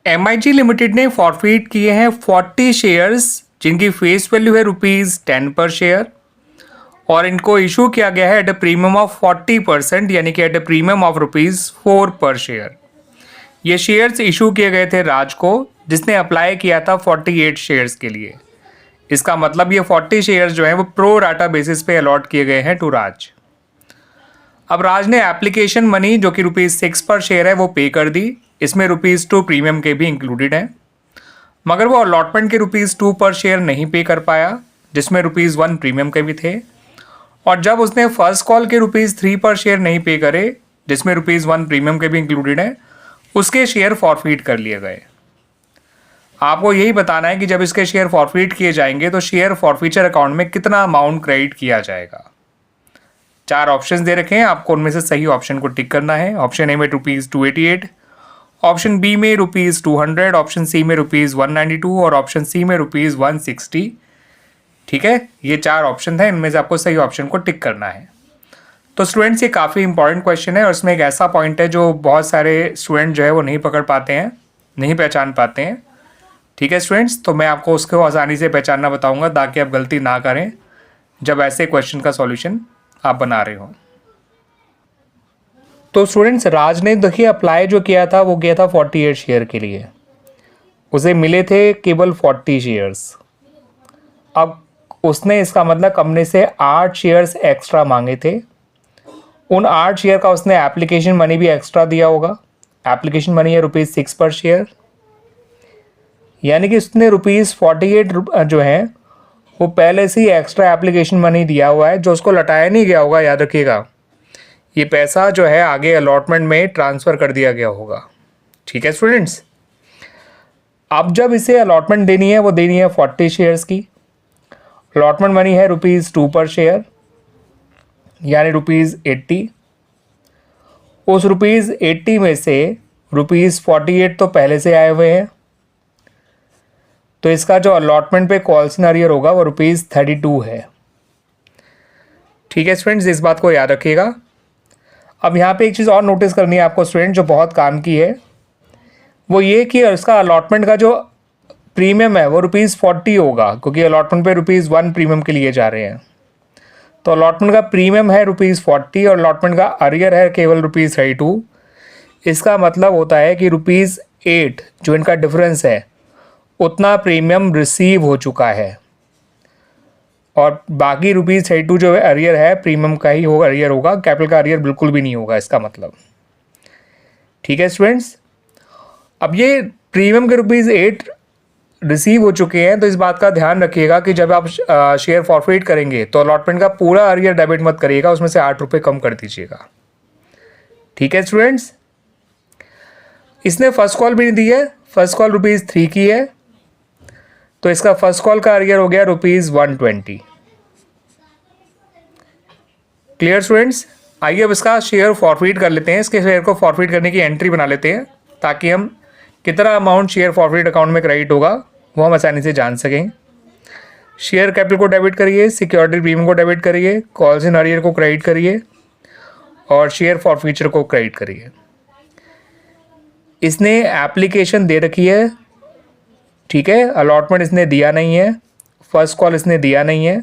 MIG limited ने forfeit किए हैं 40 शेयर्स जिनकी फेस वैल्यू है ₹10 पर शेयर और इनको इशू किया गया है एट अ प्रीमियम ऑफ 40% यानी कि एट अ प्रीमियम ऑफ ₹4 पर शेयर। ये शेयर्स इशू किए गए थे राज को, जिसने अप्लाई किया था 48 शेयर्स के लिए। इसका मतलब ये 40 शेयर्स जो हैं वो प्रो राटा बेसिस पे अलॉट किए गए हैं टू राज। अब राज ने एप्लीकेशन मनी जो कि ₹6 पर शेयर है वो पे कर दी। इसमें ₹2 प्रीमियम के भी इंक्लूडेड हैं, मगर वो अलॉटमेंट के ₹2 पर शेयर नहीं पे कर पाया, जिसमें ₹1 प्रीमियम के भी थे। और जब उसने फर्स्ट कॉल के ₹3 पर शेयर नहीं पे करे, जिसमें ₹1 प्रीमियम के भी इंक्लूडेड हैं, उसके शेयर फॉरफिट कर लिए गए। आपको यही बताना है कि जब इसके शेयर फॉरफिट किए जाएंगे तो शेयर फॉरफीचर अकाउंट में कितना अमाउंट क्रेडिट किया जाएगा। 4 ऑप्शंस दे रखे हैं, आपको उनमें से सही ऑप्शन को टिक करना है। ऑप्शन ए में ₹288, ऑप्शन बी में ₹200, ऑप्शन सी में ₹192 और ऑप्शन सी में ₹160। ठीक है, ये 4 ऑप्शन हैं, इनमें से आपको सही ऑप्शन को टिक करना है। तो स्टूडेंट्स ये काफ़ी इंपॉर्टेंट क्वेश्चन है और इसमें एक ऐसा पॉइंट है जो बहुत सारे स्टूडेंट जो है वो नहीं पकड़ पाते हैं, नहीं पहचान पाते हैं। ठीक है स्टूडेंट्स, तो मैं आपको उसको आसानी से पहचानना बताऊंगा ताकि आप गलती ना करें जब ऐसे क्वेश्चन का सॉल्यूशन आप बना रहे हो। तो स्टूडेंट्स राज ने देखिए अप्लाई जो किया था वो किया था 48 शेयर के लिए, उसे मिले थे केवल 40 शेयर्स। अब उसने इसका मतलब कंपनी से 8 शेयर्स एक्स्ट्रा मांगे थे। उन 8 शेयर का उसने एप्लीकेशन मनी भी एक्स्ट्रा दिया होगा। एप्लीकेशन मनी है ₹6 पर शेयर, यानी कि उसने ₹48 जो है वो पहले से ही एक्स्ट्रा एप्लीकेशन मनी दिया हुआ है, जो उसको लौटाया नहीं गया होगा। याद रखिएगा, ये पैसा जो है आगे अलॉटमेंट में ट्रांसफ़र कर दिया गया होगा। ठीक है स्टूडेंट्स, अब जब इसे अलॉटमेंट देनी है वो देनी है 40 शेयर्स की। अलॉटमेंट मनी है ₹2 पर शेयर यानी ₹80। उस ₹80 में से ₹48 तो पहले से आए हुए हैं, तो इसका जो अलॉटमेंट पे कॉल्स इन अरियर होगा वो ₹32 है। ठीक है स्टूडेंट्स, इस बात को याद रखिएगा। अब यहाँ पे एक चीज़ और नोटिस करनी है आपको स्टूडेंट, जो बहुत काम की है, वो ये कि इसका अलॉटमेंट का जो प्रीमियम है वो ₹40 होगा, क्योंकि अलॉटमेंट पे ₹1 प्रीमियम के लिए जा रहे हैं। तो अलॉटमेंट का प्रीमियम है ₹40 और अलॉटमेंट का अरियर है केवल ₹32। इसका मतलब होता है कि ₹8 जो इनका डिफरेंस है उतना प्रीमियम रिसीव हो चुका है, और बाकी ₹32 जो अरियर है प्रीमियम का ही होगा, अरियर होगा, कैपिटल का अरियर बिल्कुल भी नहीं होगा इसका मतलब। ठीक है स्टूडेंट्स, अब ये प्रीमियम के ₹8 रिसीव हो चुके हैं, तो इस बात का ध्यान रखिएगा कि जब आप शेयर फॉरफिट करेंगे तो अलॉटमेंट का पूरा अरियर डेबिट मत करिएगा, उसमें से ₹8 कम कर दीजिएगा। ठीक है स्टूडेंट्स, इसने फर्स्ट कॉल भी नहीं दी है, फर्स्ट कॉल ₹3 की है, तो इसका फर्स्ट कॉल का अरियर हो गया ₹120। क्लियर स्टूडेंट्स, आइए अब इसका शेयर फॉरफिट कर लेते हैं। इसके शेयर को फॉरफिट करने की एंट्री बना लेते हैं ताकि हम कितना अमाउंट शेयर फॉरफिट अकाउंट में क्रेडिट होगा वो हम आसानी से जान सकें। शेयर कैपिटल को डेबिट करिए, सिक्योरिटी प्रीमियम को डेबिट करिए, कॉल्स इन अरियर को क्रेडिट करिए और शेयर फॉरफीचर को क्रेडिट करिए। इसने एप्लीकेशन दे रखी है, ठीक है, अलॉटमेंट इसने दिया नहीं है, फर्स्ट कॉल इसने दिया नहीं है,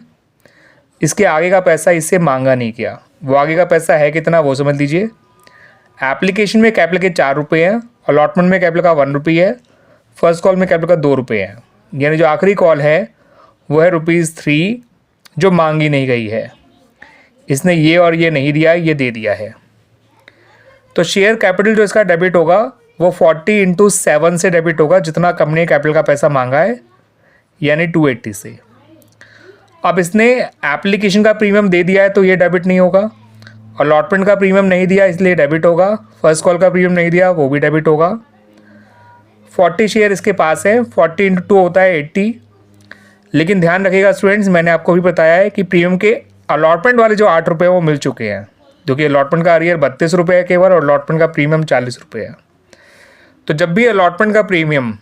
इसके आगे का पैसा इससे मांगा नहीं किया। वो आगे का पैसा है कितना वो समझ लीजिए। एप्लीकेशन में कैपिटल के ₹4 हैं, अलॉटमेंट में कैपिटल का ₹1 है, फर्स्ट कॉल में कैपिटल का ₹2 है, यानी जो आखिरी कॉल है वो है ₹3 जो मांगी नहीं गई है। इसने ये और ये नहीं दिया, ये दे दिया है। तो शेयर कैपिटल जो इसका डेबिट होगा वो 40 × 7 से डेबिट होगा, जितना कंपनी कैपिटल का पैसा मांगा है, यानी 280 से। अब इसने एप्लीकेशन का प्रीमियम दे दिया है तो ये डेबिट नहीं होगा, अलॉटमेंट का प्रीमियम नहीं दिया इसलिए डेबिट होगा, फर्स्ट कॉल का प्रीमियम नहीं दिया वो भी डेबिट होगा। 40 शेयर इसके पास है, 40 × 2 होता है 80। लेकिन ध्यान रखिएगा स्टूडेंट्स, मैंने आपको भी बताया है कि प्रीमियम के अलॉटमेंट वाले जो ₹8 वो मिल चुके हैं, क्योंकि अलॉटमेंट का अरियर ₹32 है केवल और अलॉटमेंट का प्रीमियम ₹40 है। तो जब भी अलॉटमेंट का प्रीमियम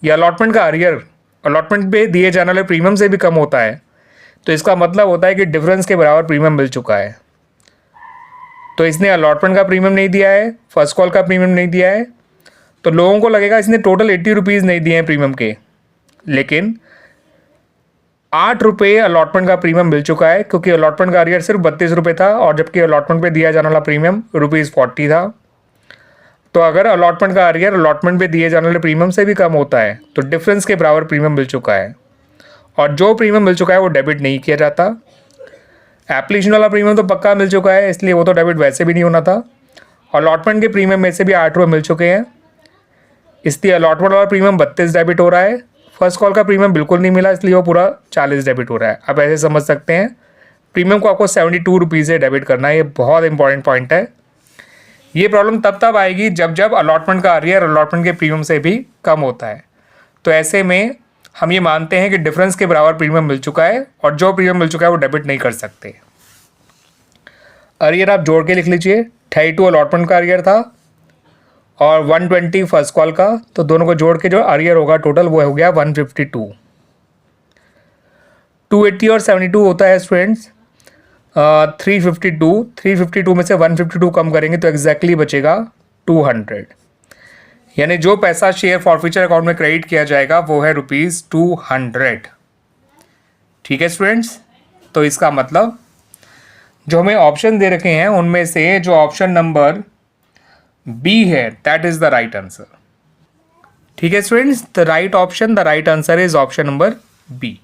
या अलॉटमेंट का अरियर अलॉटमेंट पे दिए जाने वाले प्रीमियम से भी कम होता है, तो इसका मतलब होता है कि डिफरेंस के बराबर प्रीमियम मिल चुका है। तो इसने अलॉटमेंट का प्रीमियम नहीं दिया है, फर्स्ट कॉल का प्रीमियम नहीं दिया है, तो लोगों को लगेगा इसने टोटल 80 रुपीज़ नहीं दिए हैं प्रीमियम के, लेकिन 8 रुपये अलॉटमेंट का प्रीमियम मिल चुका है, क्योंकि अलॉटमेंट का अरियर सिर्फ 32 रुपये था और जबकि अलॉटमेंट पे दिया जाने वाला प्रीमियम ₹40 था। तो अगर अलॉटमेंट का अरियर अलॉटमेंट पे दिए जाने वाले प्रीमियम से भी कम होता है तो डिफरेंस के बराबर प्रीमियम मिल चुका है, और जो प्रीमियम मिल चुका है वो डेबिट नहीं किया जाता। एप्लीकेशन वाला प्रीमियम तो पक्का मिल चुका है, इसलिए वो तो डेबिट वैसे भी नहीं होना था। अलॉटमेंट के प्रीमियम में से भी 8 रुपये मिल चुके हैं, इसलिए अलॉटमेंट वाला प्रीमियम 32 डेबिट हो रहा है। फर्स्ट कॉल का प्रीमियम बिल्कुल नहीं मिला, इसलिए वो पूरा 40 डेबिट हो रहा है। आप ऐसे समझ सकते हैं प्रीमियम को आपको 72 रुपीज़ से डेबिट करना है। ये बहुत इंपॉर्टेंट पॉइंट है। ये प्रॉब्लम तब आएगी जब अलॉटमेंट का अरियर अलॉटमेंट के प्रीमियम से भी कम होता है। तो ऐसे में हम ये मानते हैं कि डिफरेंस के बराबर प्रीमियम मिल चुका है और जो प्रीमियम मिल चुका है वो डेबिट नहीं कर सकते। अरियर आप जोड़ के लिख लीजिए, 32 अलॉटमेंट का अरियर था और 120 फर्स्ट कॉल का, तो दोनों को जोड़ के जो अरियर होगा टोटल वो हो गया 152। 280 और 72 होता है स्टूडेंट्स 352 में से 152 कम करेंगे तो एग्जैक्टली बचेगा 200, यानी जो पैसा शेयर फॉरफीचर अकाउंट में क्रेडिट किया जाएगा वो है ₹200। ठीक है स्टूडेंट्स, तो इसका मतलब जो हमें ऑप्शन दे रखे हैं उनमें से जो ऑप्शन नंबर बी है that is the right answer. ठीक है students, the right answer is option number B.